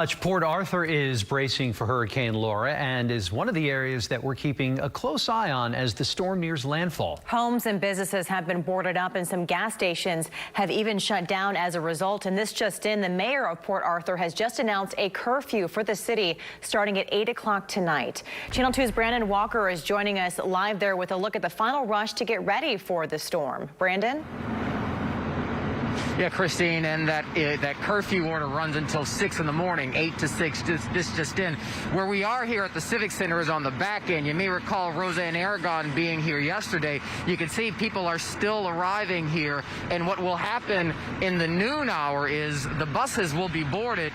Port Arthur is bracing for Hurricane Laura and is one of the areas that we're keeping a close eye on as the storm nears landfall. Homes and businesses have been boarded up and some gas stations have even shut down as a result. And this just in, the mayor of Port Arthur has just announced a curfew for the city starting at 8 o'clock tonight. Channel 2's Brandon Walker is joining us live there with a look at the final rush to get ready for the storm. Brandon? Yeah, Christine, and that curfew order runs until 6 in the morning, 8 to 6, this just in. Where we are here at the Civic Center is on the back end. You may recall Roseanne Aragon being here yesterday. You can see people are still arriving here, and what will happen in the noon hour is the buses will be boarded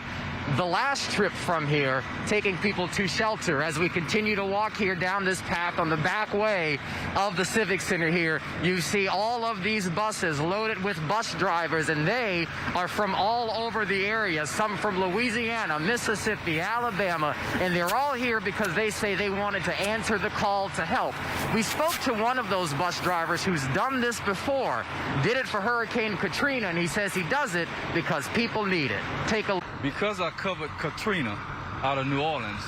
the last trip from here, taking people to shelter. As we continue to walk here down this path on the back way of the Civic Center here, you see all of these buses loaded with bus drivers, and they are from all over the area, some from Louisiana, Mississippi, Alabama, and they're all here because they say they wanted to answer the call to help. We spoke to one of those bus drivers who's done this before, did it for Hurricane Katrina, and he says he does it because people need it. Take a Because I covered Katrina out of New Orleans,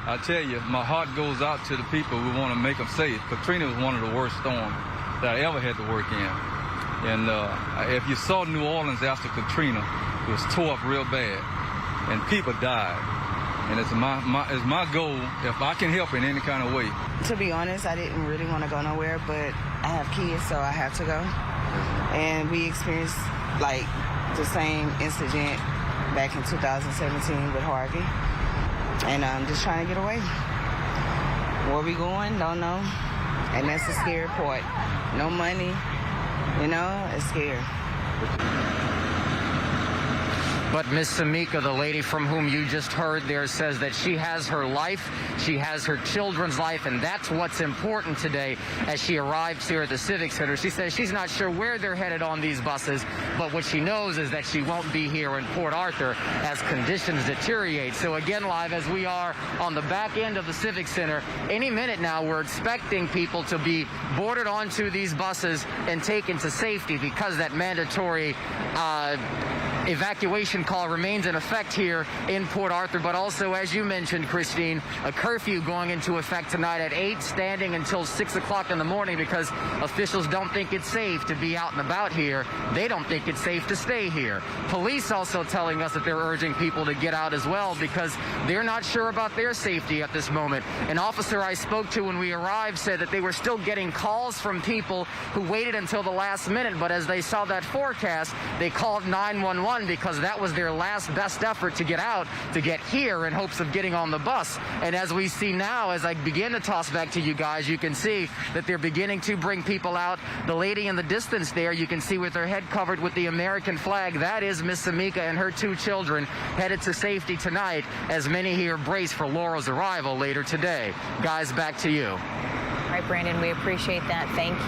I tell you, my heart goes out to the people who want to make them safe. Katrina was one of the worst storms that I ever had to work in. And if you saw New Orleans after Katrina, it was tore up real bad, and people died. And it's my goal, if I can help in any kind of way. To be honest, I didn't really want to go nowhere, but I have kids, so I have to go. And we experienced like the same incident back in 2017 with Harvey, and I'm just trying to get away. Where we going, don't know, and that's the scary part. No money, you know, it's scary. But Miss Samika, the lady from whom you just heard there, says that she has her life, she has her children's life, and that's what's important today as she arrives here at the Civic Center. She says she's not sure where they're headed on these buses, but what she knows is that she won't be here in Port Arthur as conditions deteriorate. So again, live as we are on the back end of the Civic Center, any minute now we're expecting people to be boarded onto these buses and taken to safety because that mandatory evacuation call remains in effect here in Port Arthur, but also, as you mentioned, Christine, a curfew going into effect tonight at 8, standing until 6 o'clock in the morning because officials don't think it's safe to be out and about here. They don't think it's safe to stay here. Police also telling us that they're urging people to get out as well because they're not sure about their safety at this moment. An officer I spoke to when we arrived said that they were still getting calls from people who waited until the last minute, but as they saw that forecast, they called 911 because that was their last best effort to get out, to get here in hopes of getting on the bus. And as we see now, as I begin to toss back to you guys, you can see that they're beginning to bring people out. The lady in the distance there, you can see with her head covered with the American flag, that is Miss Samika and her 2 children headed to safety tonight as many here brace for Laura's arrival later today. Guys, back to you. All right, Brandon, we appreciate that. Thank you.